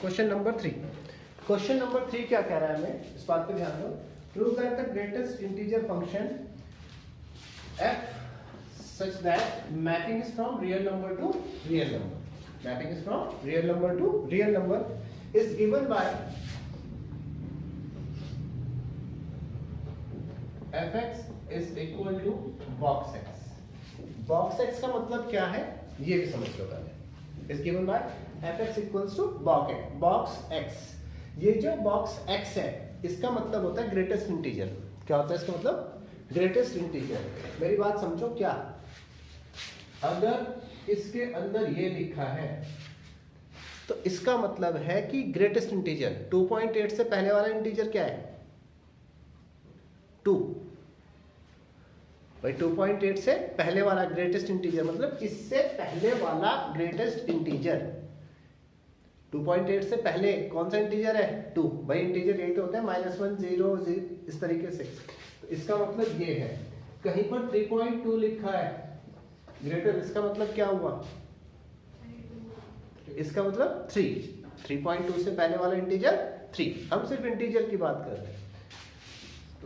Question number 3। Question number 3 क्या कह रहा है हमें, इस बात पे ध्यान दो। Prove that the greatest integer function f such that mapping is from real number to real number. Mapping is from real number to real number is given by fx is equal to box x. box x का मतलब क्या है ये भी समझ लो पहले। is given by fx equals to box x। ये जो box x है इसका मतलब होता है ग्रेटेस्ट इंटीजर। क्या होता है इसका मतलब? Greatest integer. मेरी बात समझो, क्या अगर इसके अंदर ये लिखा है तो इसका मतलब है कि ग्रेटेस्ट इंटीजर 2.8 से पहले वाला इंटीजर क्या है? 2 भाई। 2.8 से पहले वाला ग्रेटेस्ट इंटीजर मतलब इससे पहले वाला ग्रेटेस्ट इंटीजर। 2.8 से पहले कौन सा इंटीजर है? 2 भाई। इंटीजर यही तो होता है -1 0 इस तरीके से। तो इसका मतलब ये है, कहीं पर 3.2 लिखा है ग्रेटर, इसका मतलब क्या हुआ? इसका मतलब 3.2 से पहले वाला इंटीजर 3। हम सिर्फ इंटीजर की बात कर रहे हैं। तो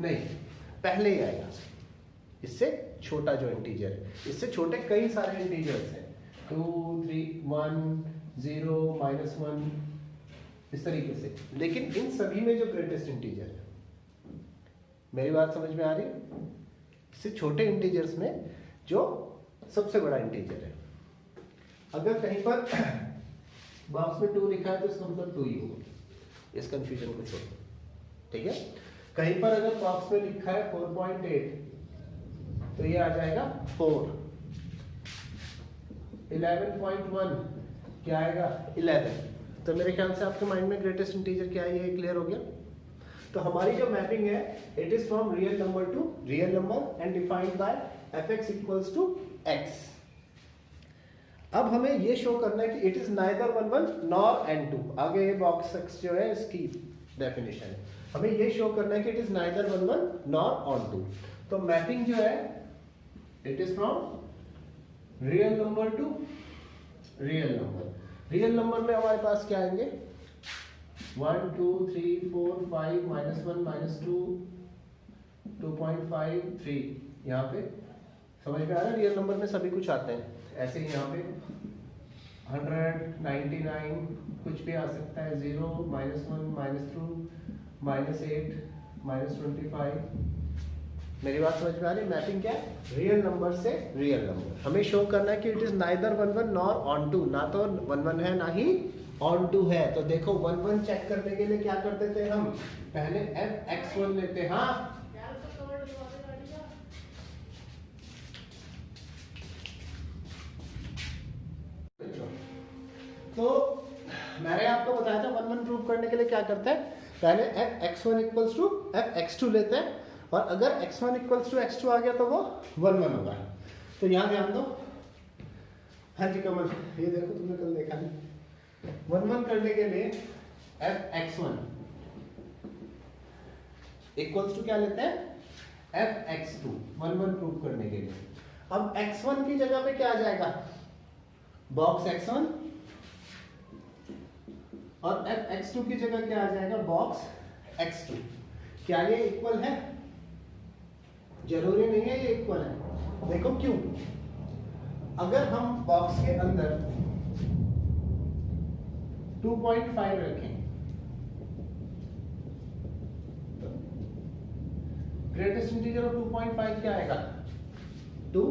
नहीं, पहले ही आएगा इससे छोटा जो इंटीजर है। इससे छोटे कई सारे इंटीजर्स हैं, 2 3 1 0 -1 इस तरीके से। लेकिन इन सभी में जो ग्रेटेस्ट इंटीजर है, मेरी बात समझ में आ रही है? इससे छोटे इंटीजर्स में जो सबसे बड़ा इंटीजर है। अगर कहीं पर बॉक्स में 2 लिखा है तो इसका मतलब 2 ही होगा। इस कंफ्यूजन को छोड़ो, ठीक है। कहीं पर अगर बॉक्स में लिखा है 4.8 तो ये आ जाएगा 4। 11.1 क्या आएगा? 11। तो मेरे ख्याल से आपके माइंड में ग्रेटेस्ट इंटीजर क्या है ये क्लियर हो गया। तो हमारी जो मैपिंग है, it is from real number to real number and defined by fx equals to x। अब हमें ये शो करना है कि it is neither 1 1 nor n2। आगे ये बॉक्स x जो है इसकी डेफिनेशन है। हमें ये शो करना है कि it is neither 1 1 nor on 2। तो मैपिंग जो है it is from real number to real number. Real number में हमारे पास क्या आएंगे? 1 2 3 4 5 -1 -2 2.5 3। यहाँ पे समझ में आ रहा है? रियल नंबर में सभी कुछ आते हैं। ऐसे ही यहाँ पे 100 99 कुछ भी आ सकता है, 0 -1 -2 -8 -25। मेरी बात समझ में आ रही है? मैपिंग क्या है? रियल नंबर से रियल नंबर। हमें शो करना है कि it is neither 1 1 nor on 2। ना तो 1 1 है ना ही ऑन 2 है। तो देखो 1 1 चेक करने के लिए क्या करते थे हम? पहले fx1 लेते। हाँ, तो मैंने आपको बताया था 1 1 प्रूव करने के लिए क्या करते हैं? पहले fx1 इक्वल्स टू fx2 लेते हैं, और अगर x1 इक्वल्स टू x2 आ गया तो वो 1 1 होगा। तो यहाँ ध्यान दो। हाँ जी कमल, ये देखो तुमने कल देखा नहीं। 1 1 करने के लिए fx1 इक्वल्स टू क्या लेते हैं? fx2। 1 1 प्रूव करने के लिए अब x1 की जगह पे क्या आ जाएगा? बॉक्स x1, और fx2 की जगह क्या आ जाएगा? Box x2। क्या ये इक्वल है? जरूरी नहीं है ये इक्वल है। देखो क्यों। अगर हम बॉक्स के अंदर 2.5 रखें तो ग्रेटेस्ट इंटीजर ऑफ 2.5 क्या आएगा? 2।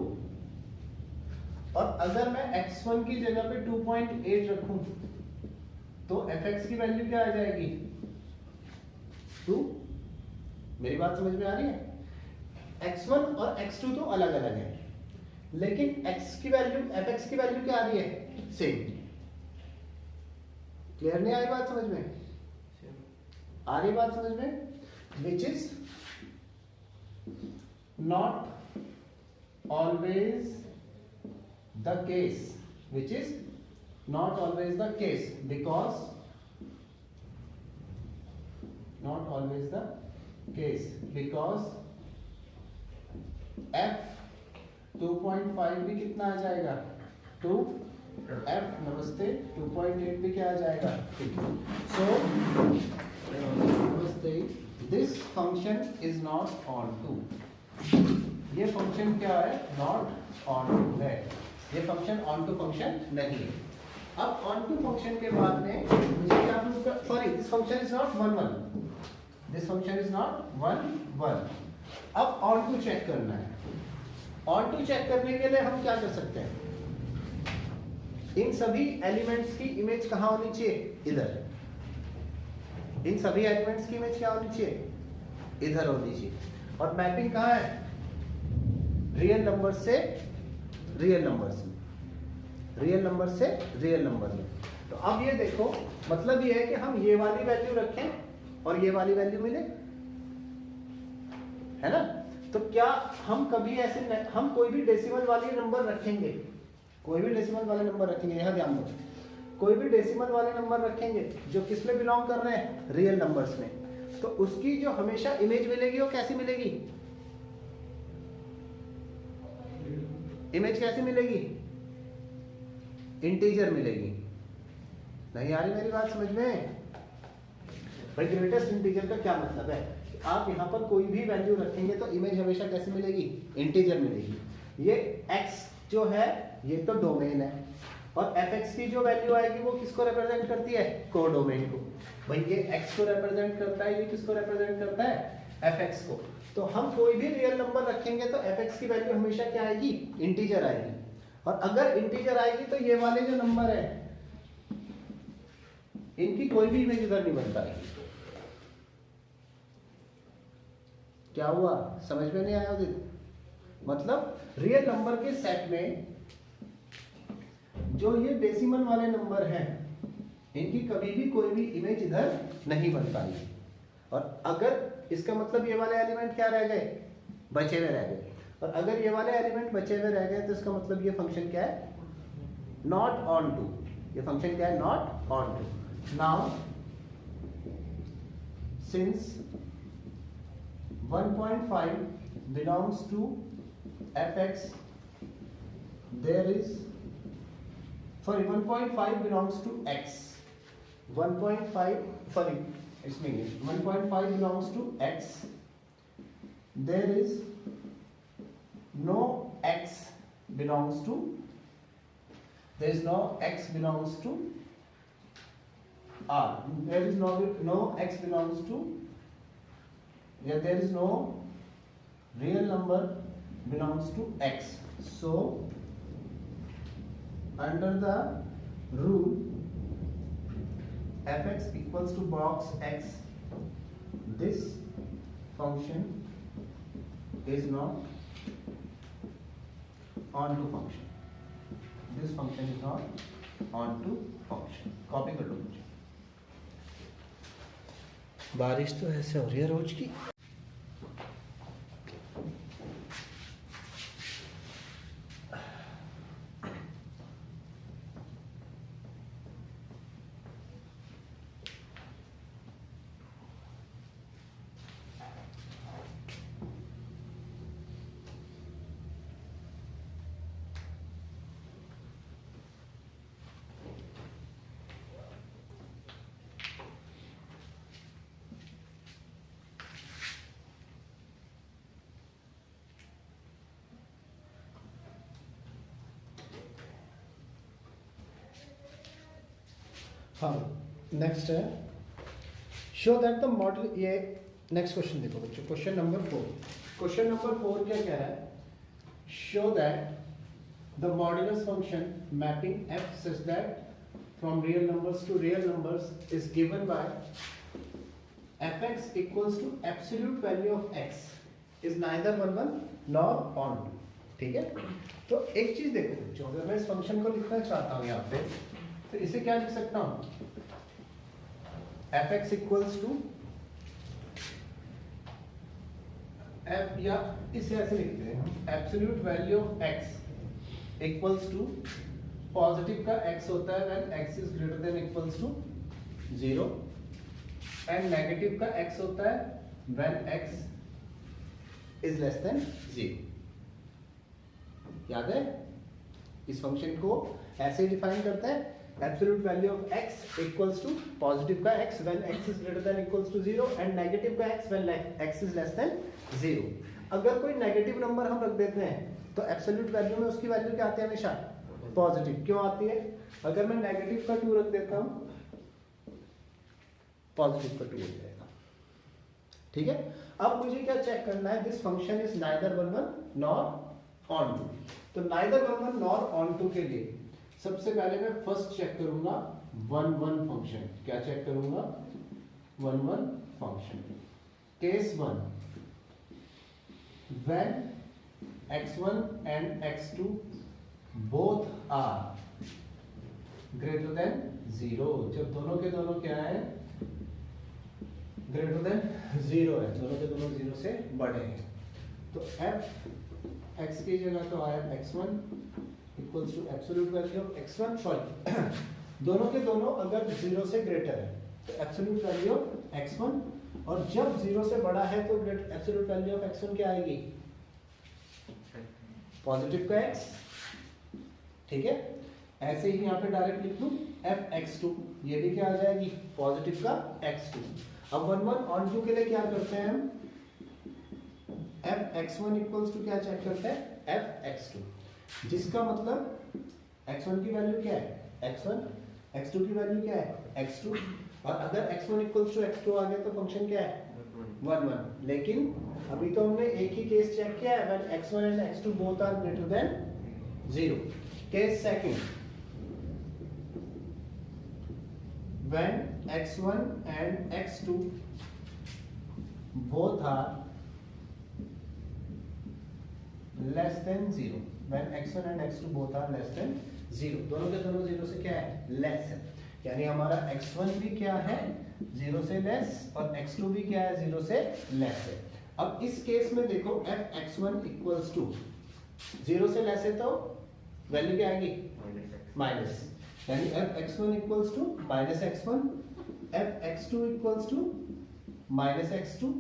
और अगर मैं x1 की जगह पे 2.8 रखूं तो fx की वैल्यू क्या आ जाएगी? 2। मेरी बात समझ में आ रही है? x1 और x2 तो अलग अलग है, लेकिन x की वैल्यू fx की वैल्यू क्या आ रही है? सेम। क्लियर नहीं आई बात समझ में? आ रही बात समझ में? Which is not always the case. Which is not always the case because not always the case because f 2.5 भी कितना आ जाएगा? 2 f नमस्ते 2.8 पे क्या आ जाएगा, सो नमस्ते this function is not onto, ये फंक्शन क्या है, नॉट ऑन टू है, ये फंक्शन ऑन टू फंक्शन नहीं है। अब ऑन टू फंक्शन के बाद में मुझे क्या प्रूव कर, sorry this function is not 1 1, this function is not 1 1। अब ऑन टू चेक करना है। ऑन टू चेक करने के लिए हम क्या कर सकते हैं, इन सभी एलिमेंट्स की इमेज कहाँ होनी चाहिए, इधर। इन सभी एलिमेंट्स की इमेज क्या होनी चाहिए, इधर होनी चाहिए। और मैपिंग कहाँ है, रियल नंबर से रियल नंबर से, रियल नंबर से रियल नंबर में। तो अब ये देखो, मतलब ये है कि हम ये वाली वैल्यू रखें और ये वाली वैल्यू मिले, है ना। तो क्या हम कभी ऐसे, हम कोई भी डेसिमल वाली नंबर रखेंगे, कोई भी डेसिमल वाले नंबर रखेंगे, यहां ध्यान दो, कोई भी डेसिमल वाले नंबर रखेंगे जो किस में बिलोंग कर रहे हैं, रियल नंबर्स में, तो उसकी जो हमेशा इमेज मिलेगी वो कैसी मिलेगी, इमेज कैसी मिलेगी, इंटीजर मिलेगी। नहीं आ रही मेरी बात समझ में भाई, ग्रेटेस्ट इंटीजर का क्या मतलब है, आप यहाँ पर कोई भी वैल्यू रखेंगे तो इमेज हमेशा कैसे मिलेगी, इंटीजर मिलेगी। ये x जो है ये तो डोमेन है, और fx की जो वैल्यू आएगी वो किसको रिप्रेजेंट करती है, कोडोमेन को। भाई ये x को रिप्रेजेंट करता है, ये किसको रिप्रेजेंट करता है, fx को। तो हम कोई भी रियल नंबर रखेंगे तो fx की वैल्यू हमेशा क्या आएगी, इंटीजर आएगी। और अगर इंटीजर आएगी तो ये वाले जो नंबर है इनकी कोई भी इमेज इधर नहीं बन पाएगी। क्या हुआ, समझ में नहीं आया उदित, मतलब रियल नंबर के सेट में जो ये डेसिमल वाले नंबर हैं इनकी कभी भी कोई भी इमेज इधर नहीं बन पाएगी। और अगर इसका मतलब ये वाले एलिमेंट क्या रह गए, बचे हुए रह गए, और अगर ये वाले एलिमेंट बचे हुए रह गए तो इसका मतलब ये फंक्शन क्या है, नॉट ऑन टू, ये फंक्शन क्या है, not onto. Now since 1.5 belongs to fx, there is, sorry 1.5 belongs to x, 1.5 sorry it's me, 1.5 belongs to x, there is no x belongs to, there is no x belongs to r, there is no x belongs to, yeah, there is no real number belongs to x. So under the rule fx equals to box x, this function is not onto function, this function is not onto function। Copy कर लो मुझे, बारिश तो ऐसे हो रही है रोज की। हाँ नेक्स्ट है, शो दैट द मॉडल, ये नेक्स्ट क्वेश्चन देखो बच्चों, क्वेश्चन नंबर 4। क्वेश्चन नंबर 4 क्या कह रहा है, show that the modulus function mapping f such that from real numbers to real numbers is given by fx equals to absolute value of x is neither 1 1 nor on 2। ठीक है, तो एक चीज देखो बच्चों, अगर मैं इस फंक्शन को लिखना चाहता हूँ यहाँ पे तो इसे क्या लिख सकता हूं, fx इक्वल्स टू f, या इसे ऐसे लिखते हैं absolute value of x equals to, positive का x होता है when x is greater than equals to 0, and negative का x होता है when x is less than 0। याद है, इस फंक्शन को ऐसे डिफाइन करते हैं, absolute value of x equals to positive का x when x is greater than equals to 0 and negative का x when x is less than 0। अगर कोई नेगेटिव नंबर हम रख देते हैं तो एब्सोल्यूट वैल्यू में उसकी वैल्यू क्या आती है? हमेशा पॉजिटिव। क्यों आती है? अगर मैं नेगेटिव का 2 रख देता हूं, पॉजिटिव का 2 हो जाएगा। ठीक है, अब मुझे क्या चेक करना है? This function is neither 1 1 nor onto. तो नाइदर 1 1 नॉर ऑन टू के लिए सबसे पहले मैं फर्स्ट चेक करूंगा 1 1 फंक्शन। क्या चेक करूंगा? 1 1 function. Case 1, when x1 and x2 both are greater than 0, जब दोनों के दोनों क्या है? ग्रेटर देन 0 है, दोनों के दोनों 0 से बड़े हैं। तो f x की जगह तो आया x1 equals to absolute value of x1, sorry दोनों के दोनों अगर 0 से ग्रेटर है तो एब्सोल्यूट वैल्यू ऑफ x1, और जब 0 से बड़ा है तो एब्सोल्यूट वैल्यू ऑफ x1 क्या आएगी? पॉजिटिव का x। ठीक है, ऐसे ही यहाँ पे डायरेक्ट लिख दूं f(x2), ये भी क्या आ जाएगी? पॉजिटिव का x2। अब 1 1 ऑन टू के लिए क्या करते हैं हम? f(x1) इक्वल्स टू क्या चेक करते हैं? f(x2), जिसका मतलब x1 की वैल्यू क्या है? x1, x2 की वैल्यू क्या है? x2, और अगर x1 इक्वल्स टू x2 आ गया तो फंक्शन क्या है? 1 1। लेकिन अभी तो हमने एक ही केस चेक किया है, when x1 and x2 both are greater than 0। Case second, when x1 and x2 both are less than 0, when x1 and x2 both are less than 0, दोनों के दोनों 0 से क्या है? लेस है, यानी हमारा x1 भी क्या है? 0 से लेस, और x2 भी क्या है? 0 से लेस है। अब इस केस में देखो f(x1) इक्वल्स टू 0 से लेस है तो वैल्यू क्या आएगी? माइनस, यानी f(x1) equals to minus x1, f(x2) equals to minus x2।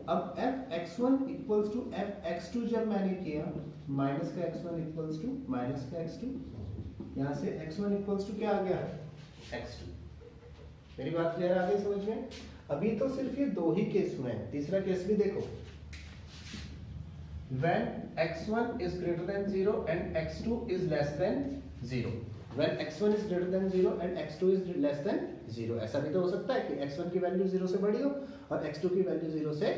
अब f(x1) इक्वल्स टू f(x2) जब मैंने किया, माइनस का x1 इक्वल्स टू माइनस का x2, यहाँ से x1 इक्वल्स टू क्या आ गया? x2। मेरी बात क्लियर आ गई समझ में? अभी तो सिर्फ ये दो ही केस हुए हैं, तीसरा केस भी देखो। when x1 is greater than 0 and x2 is less than 0, when x1 is greater than 0 and x2 is less than 0, ऐसा भी तो हो सकता है कि x1 की वैल्यू 0 से बड़ी हो और x2 की वैल्यू 0 से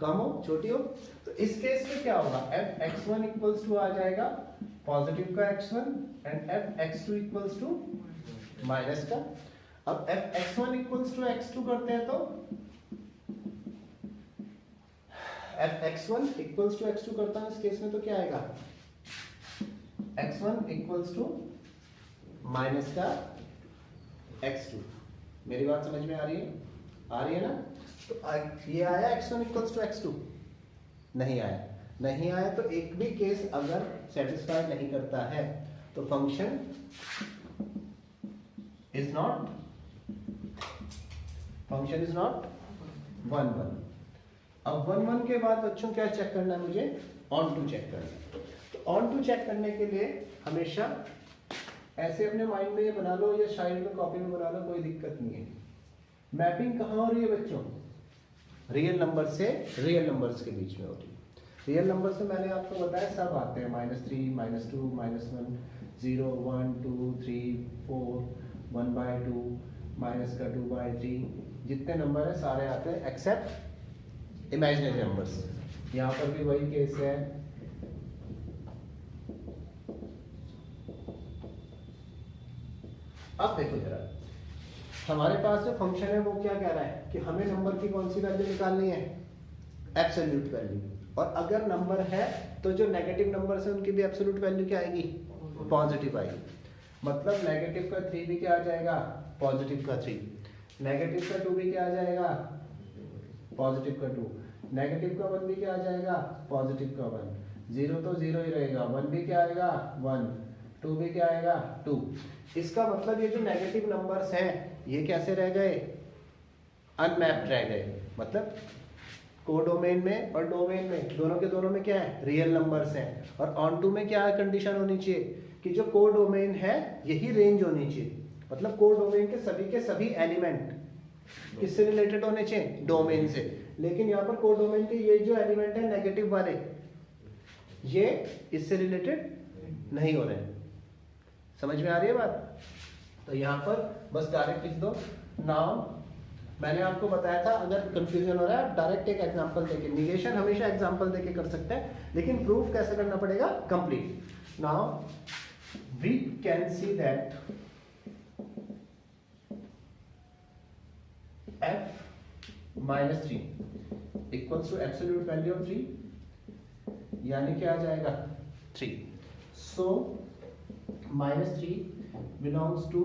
कम हो, छोटी हो। तो इस केस में क्या होगा? f(x1) इक्वल्स टू आ जाएगा पॉजिटिव का x1 and f(x2) equals to minus का। अब f(x1) इक्वल्स टू x2 करते हैं तो f(x1) इक्वल्स टू x2 करता हूं इस केस में तो क्या आएगा? x1 इक्वल्स टू माइनस का x2। मेरी बात समझ में आ रही है? आ रही है ना? तो ये आया x1 इक्वल्स टू x2? नहीं आया। नहीं आया तो एक भी केस अगर सेटिस्फाई नहीं करता है तो फंक्शन इज नॉट 1 1। अब 1 1 के बाद बच्चों क्या चेक करना है मुझे? ऑन टू चेक करना है। तो ऑन टू चेक करने के लिए हमेशा ऐसे अपने माइंड में ये बना लो या शायद में कॉपी में बना लो, कोई दिक्कत नहीं है। मैपिंग कहाँ हो रही है बच्चों? रियल नंबर से रियल नंबर्स के बीच में हो रही है। रियल नंबर से मैंने आपको बताया सब आते हैं, -3, -2, -1, 0, 1, 2, 3, 4, 1/2, माइनस का 2/3, जितने नंबर है सारे आते हैं एक्सेप्ट इमेजिनरी नंबर्स। यहाँ पर भी वही केस है। अब देखो जरा, हमारे पास जो फंक्शन है वो क्या कह रहा है कि हमें नंबर की कौन सी वैल्यू निकालनी है? Absolute value. और अगर नंबर है तो जो नेगेटिव नंबर्स है उनकी भी एब्सोल्यूट वैल्यू क्या आएगी? पॉजिटिव आएगी। मतलब नेगेटिव का 3 भी क्या आ जाएगा? पॉजिटिव का 3। नेगेटिव का 2 भी क्या आ जाएगा? पॉजिटिव का 2। नेगेटिव का 1 भी क्या आ जाएगा? पॉजिटिव का 1। 0 तो 0 ही रहेगा, 1 भी क्या आएगा? 1, 2 भी क्या आएगा? 2। इसका मतलब ये जो नेगेटिव नंबर्स हैं ये कैसे रह गए? अनमैप्ड रह गए। मतलब कोडोमेन में और डोमेन में दोनों के दोनों में क्या है, रियल नंबर्स हैं। और ऑन टू में क्या कंडीशन होनी चाहिए कि जो कोडोमेन है यही रेंज होनी चाहिए, मतलब कोडोमेन के सभी एलिमेंट किससे रिलेटेड होने चाहिए, डोमेन से। लेकिन यहाँ पर कोडोमेन के ये जो एलिमेंट है नेगेटिव वाले, ये इससे रिलेटेड नहीं हो रहे हैं। समझ में आ रही है बात? तो यहाँ पर बस डायरेक्ट लिख दो नाउ। मैंने आपको बताया था अगर कंफ्यूजन हो रहा है आप डायरेक्ट एक एग्जांपल देके, निगेशन हमेशा एग्जांपल देके कर सकते हैं, लेकिन प्रूफ कैसे करना पड़ेगा, complete. Now we can see that f minus 3 equals to absolute value of 3, यानी क्या आ जाएगा 3। So -3 belongs to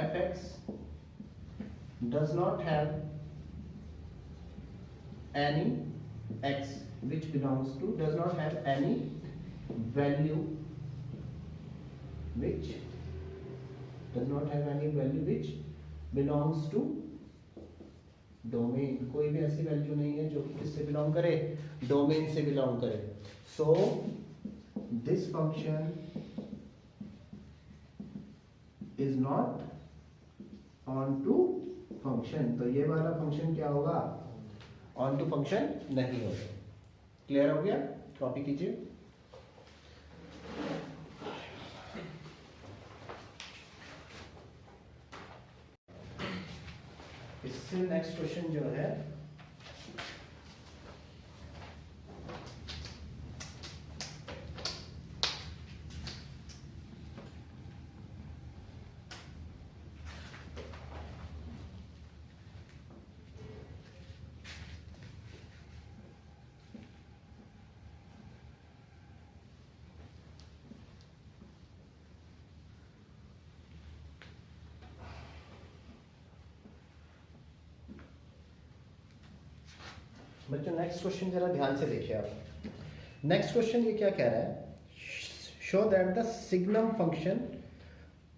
fx does not have any x which belongs to does not have any value which does not have any value which belongs to domain. कोई भी ऐसी value नहीं है जो किससे बिलोंग करे, डोमेन से बिलोंग करे। So this function is not onto function. तो ये वाला फंक्शन क्या होगा, ऑन टू फंक्शन नहीं होगा। क्लियर हो गया? कॉपी कीजिए। इससे नेक्स्ट क्वेश्चन जो है बच्चों, नेक्स्ट क्वेश्चन जरा ध्यान से देखिए आप। नेक्स्ट क्वेश्चन ये क्या कह रहा है, show that the signum function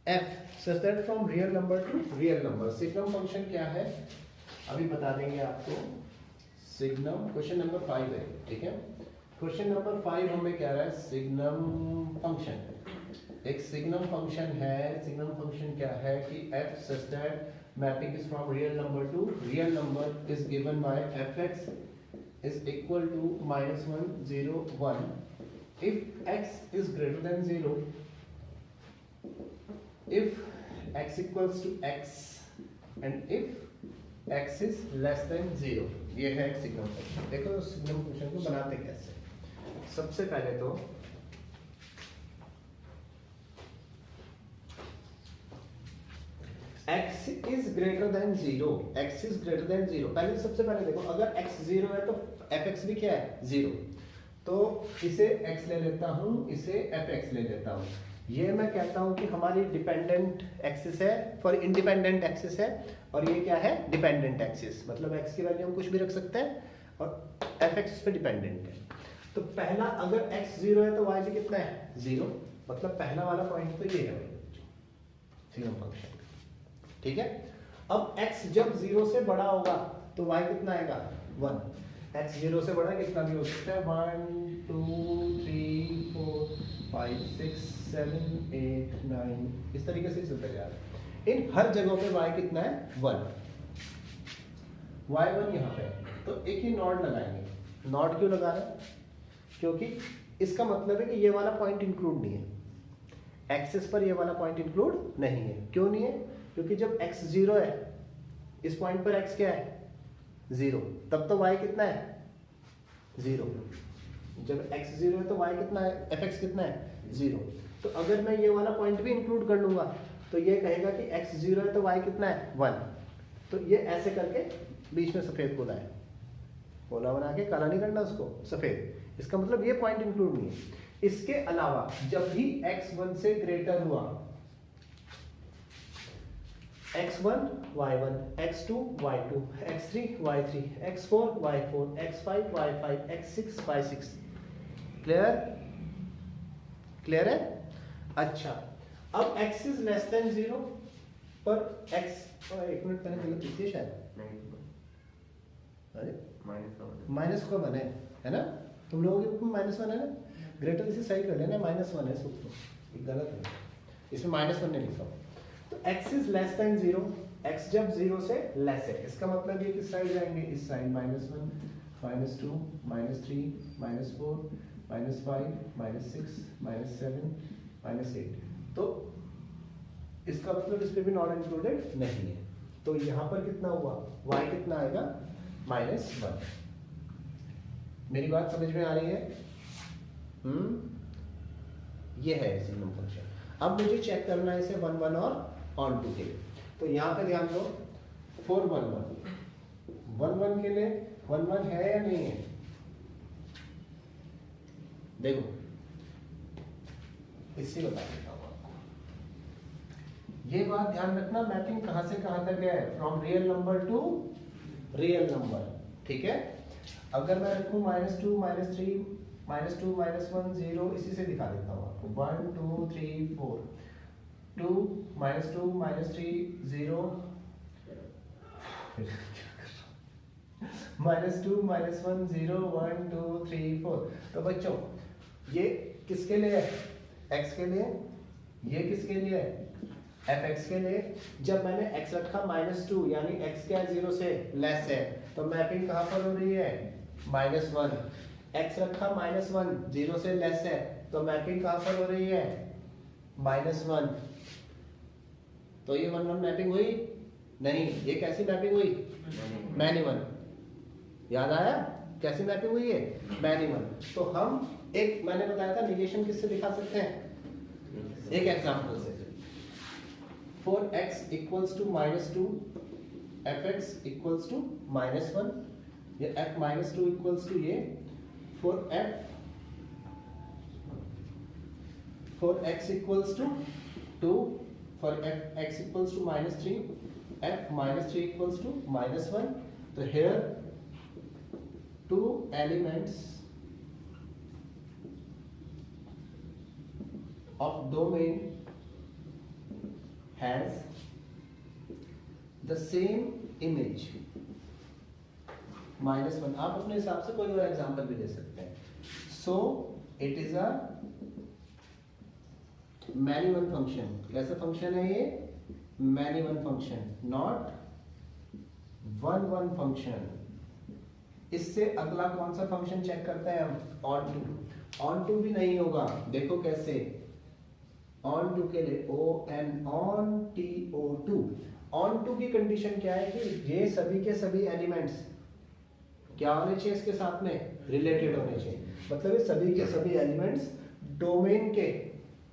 f such that from real number to real number। Signum function क्या है अभी बता देंगे आपको। सिग्नम क्वेश्चन नंबर 5 है, ठीक है। क्वेश्चन नंबर 5 हमें कह रहा है सिग्नम फंक्शन। एक सिग्नम फंक्शन है। सिग्नम फंक्शन क्या है कि f such that mapping is from real number to real number is given by fx is equal to -1 0 1 if x is greater than 0, if x equals to x and if x is less than 0। ये है एक signum function. देखो signum function को बनाते कैसे। सबसे पहले तो x is greater than 0, x is greater than 0। पहले सबसे पहले देखो अगर x 0 है तो fx भी क्या है 0, तो इसे x ले लेता हूँ, इसे fx ले लेता हूँ। ये मैं कहता हूँ कि हमारी डिपेंडेंट एक्सिस है फॉर इंडिपेंडेंट एक्सिस है, और ये क्या है डिपेंडेंट एक्सिस। मतलब x की वैल्यू हम कुछ भी रख सकते हैं और fx पे डिपेंडेंट है। तो पहला अगर x 0 है तो y भी कितना है 0, मतलब पहला वाला पॉइंट तो ये है सिग्नम फंक्शन, ठीक है। अब x जब 0 से बड़ा होगा तो y कितना आएगा 1। x 0 से बड़ा कितना भी हो सकता है 1 2 3 4 5 6 7 8 9 इस तरीके से चलता जा रहा है। इन हर जगहों पे y कितना है 1, y1 यहाँ पे। तो एक ही नॉट लगाएंगे। नॉट क्यों लगा रहे हैं, क्योंकि इसका मतलब है कि ये वाला पॉइंट इंक्लूड नहीं है, एक्सिस पर ये वाला पॉइंट इंक्लूड नहीं है। क्यों नहीं है, क्योंकि जब x 0 है, इस पॉइंट पर x क्या है 0, तब तो y कितना है 0। जब x 0 है तो y कितना है, fx कितना है 0। तो अगर मैं ये वाला पॉइंट भी इंक्लूड कर लूंगा तो ये कहेगा कि x 0 है तो y कितना है 1। तो ये ऐसे करके बीच में सफेद गोला है, गोला बना के काला नहीं करना उसको, सफेद। इसका मतलब ये पॉइंट इंक्लूड नहीं है। इसके अलावा जब भी x 1 से ग्रेटर हुआ, x1 y1 x2 y2 x3 y3 x4 y4 x5 y5 x6 y6। Clear? Clear है? अच्छा, अब x इज लेस देन 0 पर x, एक मिनट पहले गलत लिखी है शायद। अरे माइनस का वन है ना? तुम लोगों के बुक में -1 है ना? ग्रेटर से सही कर लेना, -1 है सुख तो ये गलत है, इसमें -1 नहीं लिखा। तो x is less than 0, x जब 0 से लेस है, इसका मतलब ये किस साइड जाएंगे? इस साइड, -1 -2 -3 -4 -5 -6 -7 -8। तो इसका मतलब इस पे भी नॉट इंक्लूडेड नहीं है। तो यहाँ पर कितना हुआ? y कितना आएगा? -1। मेरी बात समझ में आ रही है? ये है सिग्नम फंक्शन। अब मुझे चेक करना है इसे 1 1 और ऑन टू के लिए। तो यहाँ पे ध्यान दो, 4 1 1 1 1 के लिए 1 1 है या नहीं है? देखो इससे बता देता हूँ आपको। ये बात ध्यान रखना, मैपिंग कहाँ से कहाँ तक है? From real number to real number, ठीक है? अगर मैं रखूँ -2 -3 -2 -1 0, इसी से दिखा देता हूँ आपको। 1 2 3 4 2 -2 -3 0 -2 -1 0 1 2 3 4। तो बच्चों ये किसके लिए है? x के लिए। ये किसके लिए है? fx के लिए। जब मैंने x रखा -2 यानी x क्या 0 से लेस है, तो मैपिंग कहाँ पर हो रही है? -1। x रखा -1 0 से लेस है, तो मैपिंग कहाँ पर हो रही है? -1। तो ये 1 1 मैपिंग हुई नहीं, ये कैसी मैपिंग हुई? Many one. याद आया कैसी मैपिंग हुई है? Many one. तो हम एक, मैंने बताया था निगेशन किससे दिखा सकते हैं? एक एग्जांपल से। 4x equals to -2, fx equals to -1, ये f -2 इक्वल्स टू ये 4x equals to 2, for x equals to -3, f -3 equals to -1. तो here two elements of domain has the same image -1। आप अपने हिसाब से कोई और एग्जांपल भी दे सकते हैं। So it is a many one function. कैसा फंक्शन है ये? Many one function, not 1 1 function. इससे अगला कौन सा फंक्शन चेक करते हैं हम? On to. ऑन टू भी नहीं होगा, देखो कैसे। ऑन टू के लिए ऑन TO2। ऑन टू की कंडीशन क्या है कि ये सभी के सभी एलिमेंट्स क्या होने चाहिए? इसके साथ में रिलेटेड होने चाहिए। मतलब ये सभी के सभी एलिमेंट्स डोमेन के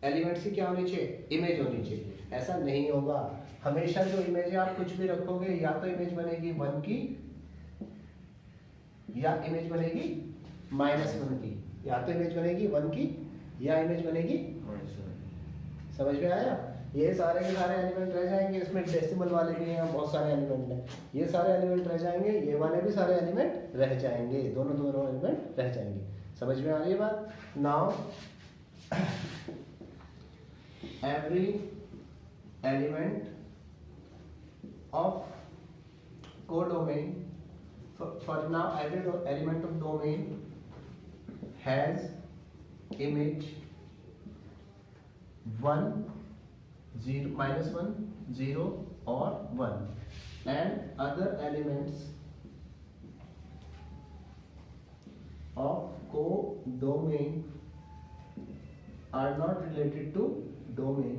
एलिमेंट्स की क्या होनी चाहिए? इमेज होनी चाहिए। ऐसा नहीं होगा। हमेशा जो इमेज है आप कुछ भी रखोगे, या तो इमेज बनेगी 1 की, या इमेज बनेगी -1 की, या तो इमेज बनेगी 1 की, या इमेज बनेगी समझ में आया? ये सारे के सारे एलिमेंट रह जाएंगे। इसमें डेसिमल वाले भी हैं, बहुत सारे एलिमेंट हैं। ये सारे एलिमेंट रह जाएंगे, ये वाले भी सारे एलिमेंट रह जाएंगे, दोनों एलिमेंट रह जाएंगे। समझ में आ रही है बात? Now every element of codomain, for now every element of domain has image 1 0 -1 0 or 1, and other elements of codomain are not related to domain,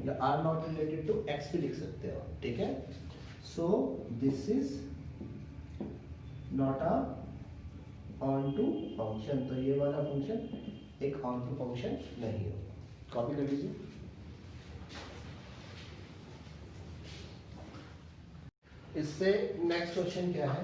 या are not related to x भी लिख सकते हो, ठीक है? So this is not a onto function. तो ये वाला फंक्शन एक ऑन टू फंक्शन नहीं होगा। कॉपी कर लीजिए। इससे नेक्स्ट क्वेश्चन क्या है?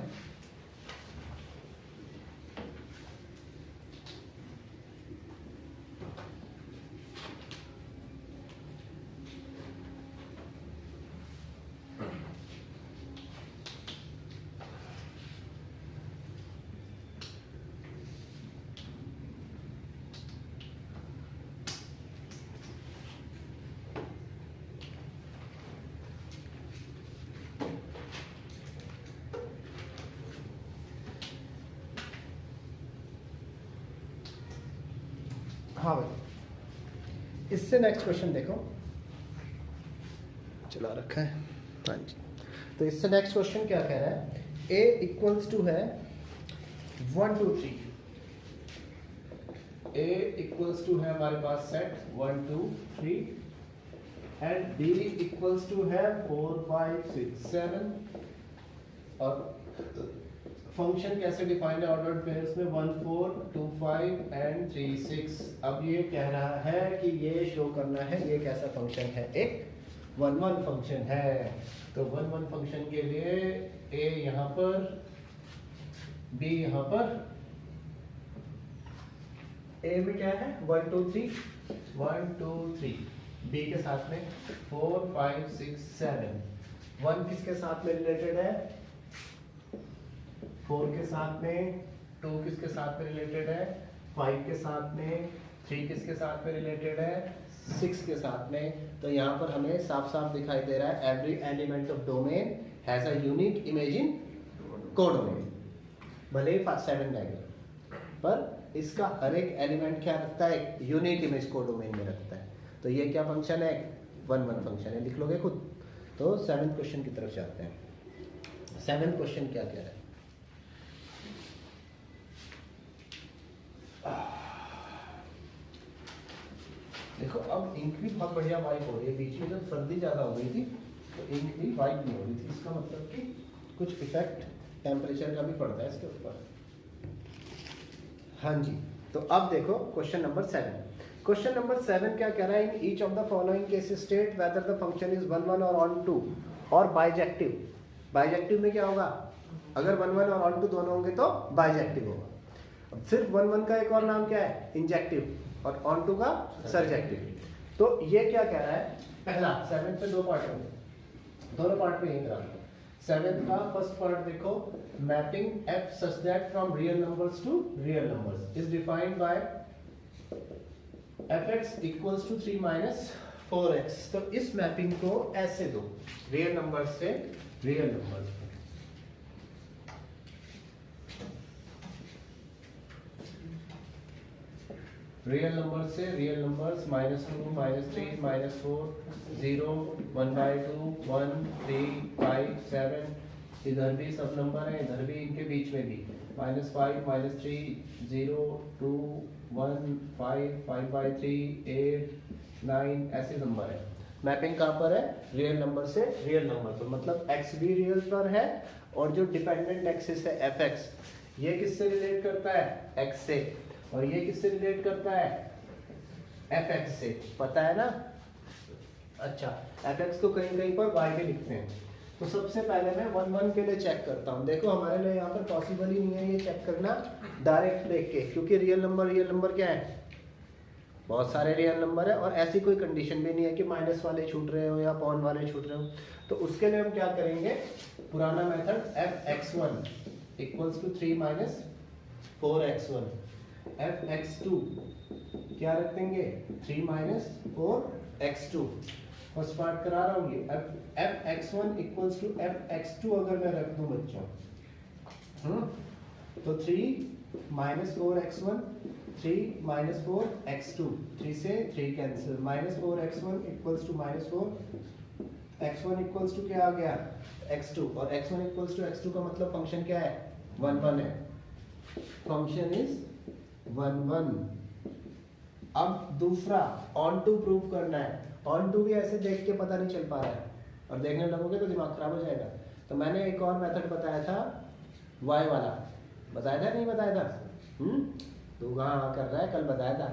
हाँ भाई, इससे नेक्स्ट क्वेश्चन देखो, चला रखा है। हाँ जी, तो इससे नेक्स्ट क्वेश्चन क्या कह रहा है, a इक्वल्स टू है 1 2 3, a इक्वल्स टू है हमारे पास set 1 2 3 and b equals to है 4 5 6 7 और फंक्शन कैसे डिफाइंड है ऑर्डर्ड पेयर्स में 1 4 2 5 एंड 3 6। अब ये कह रहा है कि ये शो करना है ये कैसा फंक्शन है, एक 1 1 फंक्शन है। तो 1 1 फंक्शन के लिए a यहाँ पर, b यहाँ पर, a में क्या है 1 2 3 1 2 3, b के साथ में 4 5 6 7, 1 किसके साथ में रिलेटेड है 4 के साथ में, 2 किसके साथ में रिलेटेड है 5 के साथ में, 3 किसके साथ में रिलेटेड है 6 के साथ में। तो यहाँ पर हमें साफ साफ दिखाई दे रहा है every element of domain has a unique image in codomain, भले ही 7 डायग्राम, पर इसका हर एक एलिमेंट क्या रखता है, यूनिक इमेज कोडोमेन में रखता है। तो ये क्या फंक्शन है, 1 1 फंक्शन है, लिख लोगे खुद। तो 7th क्वेश्चन की तरफ जाते हैं। 7th क्वेश्चन क्या कह रहा है, देखो अब इंक भी बहुत बढ़िया वाइट हो रही है, बीच में जब सर्दी ज़्यादा हो गई थी तो इंक भी वाइट नहीं हो रही थी, इसका मतलब कि कुछ इफेक्ट टेम्परेचर का भी पड़ता है इसके ऊपर। हाँ जी, तो अब देखो क्वेश्चन नंबर 7। क्वेश्चन नंबर 7 क्या कह रहा है, in each of the following cases state whether the function is 1 1 और ऑन 2 और बाइजेक्टिव। बाइजेक्टिव में क्या होगा, अगर 1 1 और ऑन 2 दोनों होंगे तो बाइजेक्टिव होगा। अब सिर्फ 1 1 का एक और नाम क्या है, इंजेक्टिव, और ऑन 2 का सर्जेक्टिव। तो ये क्या कह रहा है, पहला 7 पे 2 पार्ट होंगे, दोनों पार्ट में यही रहा। 7 का फर्स्ट पार्ट देखो, mapping f such that from real numbers to real numbers is defined by fx equals to 3 minus 4x। तो इस मैपिंग को ऐसे दो, रियल नंबर्स से रियल नंबर्स, रियल नंबर से रियल नंबर्स -2 -3 -4 0 1/2 1 3 5 7, इधर भी सब नंबर है, इधर भी, इनके बीच में भी -5 -3 0 2 1 5 5/3 8 9, ऐसे नंबर है। मैपिंग कहाँ पर है, रियल नंबर से रियल नंबर पर, मतलब x भी रियल पर है और जो डिपेंडेंट एक्सिस है fx, ये किससे रिलेट करता है, x से, और ये किससे रिलेट करता है, fx से, पता है ना। अच्छा, fx को कहीं कहीं पर y भी लिखते हैं। तो सबसे पहले मैं 1 1 के लिए चेक करता हूँ। देखो हमारे लिए यहाँ पर पॉसिबल ही नहीं है ये चेक करना डायरेक्ट देख के, क्योंकि रियल नंबर क्या है, बहुत सारे रियल नंबर है और ऐसी कोई कंडीशन भी नहीं है कि माइनस वाले छूट रहे हो या पॉन वाले छूट रहे हो। तो उसके लिए हम क्या करेंगे, पुराना method fx1 equals to 3 minus 4x1, fx2 क्या रख देंगे 3 माइनस 4x2। फर्स्ट पार्ट करा रहा हूँ, ये fx1 इक्वल्स टू fx2 अगर मैं रख दूं बच्चों, तो 3 माइनस 4x1 3 माइनस 4x2, 3 से 3 cancel, minus 4x1 equals to minus 4, x1 equals to क्या आ गया x2, और x1 इक्वल्स टू x2 का मतलब फंक्शन क्या है, 1 1 है, फंक्शन इज 1 1। अब दूसरा ऑन टू प्रूव करना है। ऑन टू भी ऐसे देख के पता नहीं चल पा रहा है और देखने लगोगे तो दिमाग खराब हो जाएगा। तो मैंने एक और मेथड बताया था, y वाला, बताया था नहीं बताया था, तू कहाँ कर रहा है, कल बताया था,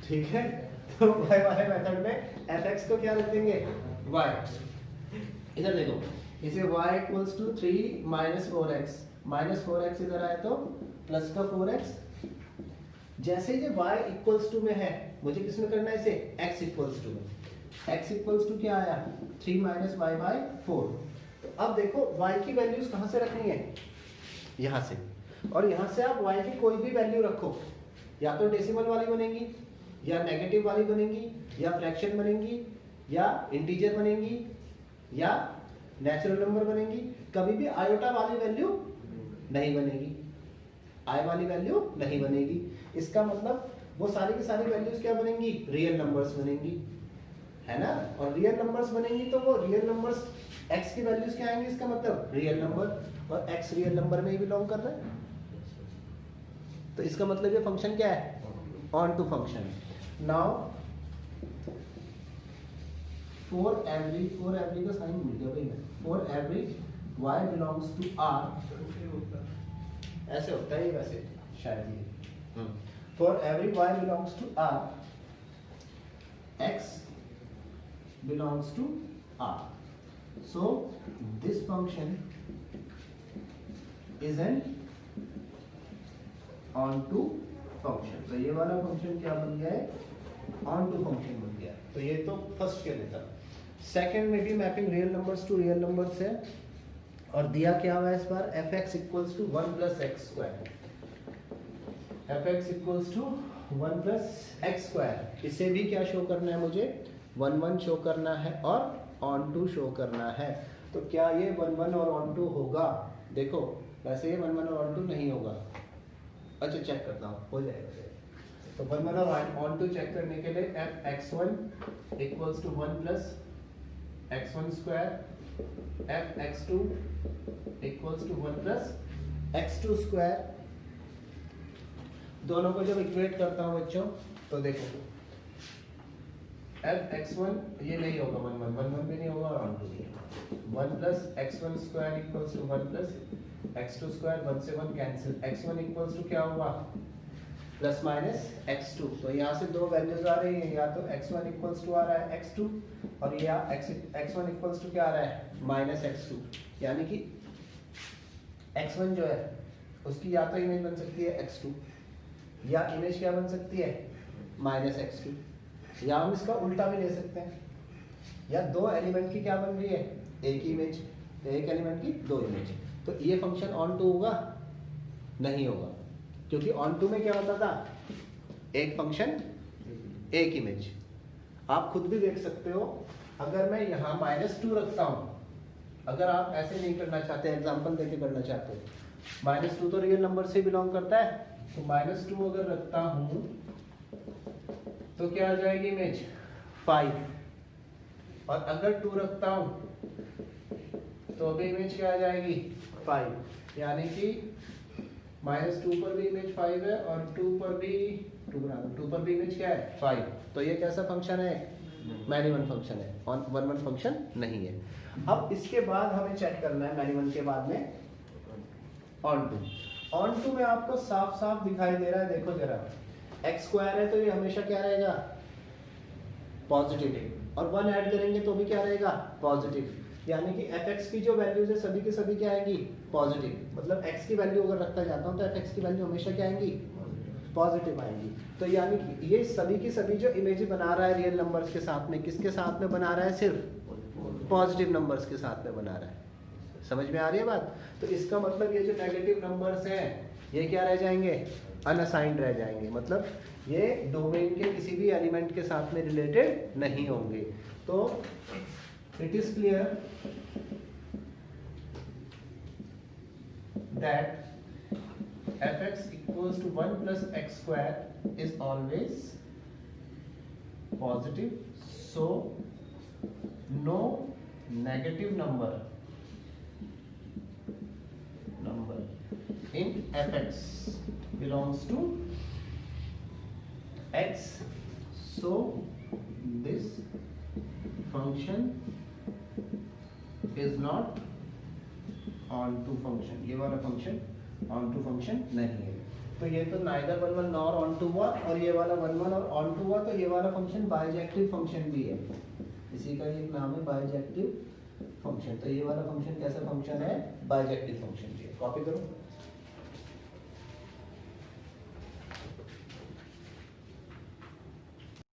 ठीक है। तो y वाले मेथड में fx को क्या रख देंगे, y, इधर देखो, इसे y equals to 3 minus 4x, minus 4x इधर आए तो प्लस का 4x। जैसे ये y इक्वल्स टू में है, मुझे किसमें करना है इसे, x इक्वल्स टू में। x इक्वल्स टू क्या आया, 3 माइनस y बाई 4। तो अब देखो y की वैल्यूज कहाँ से रखनी है, यहाँ से, और यहाँ से आप y की कोई भी वैल्यू रखो, या तो डेसिमल वाली बनेगी, या नेगेटिव वाली बनेगी, या फ्रैक्शन बनेगी, या इंटीजर बनेगी, या नेचुरल नंबर बनेगी। कभी भी आयोटा वाली वैल्यू नहीं बनेगी, आई वाली वैल्यू नहीं बनेगी। इसका मतलब वो सारी की सारी वैल्यूज क्या बनेंगी, रियल नंबर्स बनेंगी, है ना। और रियल नंबर्स बनेंगी तो वो रियल नंबर्स x की वैल्यूज क्या आएंगी, इसका मतलब रियल नंबर, और x रियल नंबर में ही बिलोंग कर रहा है। तो इसका मतलब ये फंक्शन क्या है, onto function. Now for every का साइन मिल गया भाई, for every y belongs to r, ऐसे होता है ये वैसे शायद ये, for every y belongs to r, x belongs to r. So this function is an onto function. तो ये वाला फंक्शन क्या बन गया है, onto फंक्शन बन गया। तो ये तो फर्स्ट के लिए था। सेकंड में भी mapping real numbers to real numbers है, और दिया क्या हुआ है इस बार, fx equals to 1 plus x square, fx equals to 1 plus x square. इसे भी क्या शो करना है मुझे, 1 1 शो करना है और ऑन टू शो करना है। तो क्या ये 1 1 और ऑन टू होगा, देखो वैसे ये 1 1 और ऑन टू नहीं होगा, अच्छा चेक करता हूँ हो जाएगा। तो 1 1 और ऑन टू चेक करने के लिए f x1 equals to 1 plus x1 square, f x2 equals to 1 plus x2 square. दोनों को जब इक्वेट करता हूँ बच्चों, तो देखो f x1 ये नहीं होगा, 1 1 1 1 भी नहीं होगा और ऑन टू नहीं होगा। 1 plus x1 square equals to 1 plus x2 square, 1 से 1 कैंसिल, x1 इक्वल्स टू क्या हुआ, प्लस माइनस x2। तो यहाँ से दो वैल्यूज आ रही है, या तो x1 इक्वल्स टू आ रहा है x2, और या x1 इक्वल्स टू क्या आ रहा है, माइनस x2। यानी कि x1 जो है उसकी या तो इमेज बन सकती है x2, या इमेज क्या बन सकती है, माइनस x2, या हम इसका उल्टा भी ले सकते हैं, या दो एलिमेंट की क्या बन रही है, एक इमेज, एक एलिमेंट की दो इमेज। तो ये फंक्शन ऑन टू होगा, नहीं होगा, क्योंकि ऑन टू में क्या होता था, एक फंक्शन एक इमेज। आप खुद भी देख सकते हो, अगर मैं यहाँ -2 रखता हूँ, अगर आप ऐसे नहीं करना चाहते, एग्जाम्पल देके करना चाहते हो, -2 तो रियल नंबर से बिलोंग करता है, तो -2 अगर रखता हूँ तो क्या आ जाएगी इमेज 5, और अगर 2 रखता हूं तो भी इमेज क्या आ जाएगी 5, यानी कि -2 पर भी इमेज 5 है और 2 पर भी 2 पर भी इमेज क्या है 5। तो ये कैसा फंक्शन है, मैनी वन फंक्शन है, वन वन फंक्शन नहीं है। अब इसके बाद हमें चेक करना है, मैनी वन के बाद में ऑन टू। ऑन टू में आपको साफ साफ दिखाई दे रहा है, देखो जरा, एक्स स्क्वायर है तो ये हमेशा क्या रहेगा, पॉजिटिव, और 1 ऐड करेंगे तो भी क्या रहेगा, पॉजिटिव। यानी कि fx की जो वैल्यूज है सभी की सभी क्या आएंगी, पॉजिटिव। मतलब x की वैल्यू अगर रखता जाता हूं तो fx की वैल्यू हमेशा क्या आएंगी, पॉजिटिव आएंगी। तो यानी कि ये सभी की सभी जो इमेज बना रहा है रियल नंबर्स के साथ में, किसके साथ में बना रहा है, सिर्फ पॉजिटिव नंबर्स के साथ में बना रहा है। समझ में आ रही है बात। तो इसका मतलब ये जो नेगेटिव नंबर्स हैं ये क्या रह जाएंगे, अनअसाइंड रह जाएंगे, मतलब ये डोमेन के किसी भी एलिमेंट के साथ में रिलेटेड नहीं होंगे। तो it is clear that fx equals to 1 plus x square is always positive, so no negative number in fx belongs to x, so this function is not onto function। ये वाला function onto function नहीं है। तो ये तो neither 1 1 nor onto हुआ, और ये वाला 1 1 और onto हुआ, तो ये वाला फंक्शन बाइजेक्टिव फंक्शन भी है, इसी का एक नाम है बाइजेक्टिव फंक्शन। तो ये वाला फंक्शन कैसा फंक्शन है, बाइजेक्टिव फंक्शन भी है। कॉपी करो।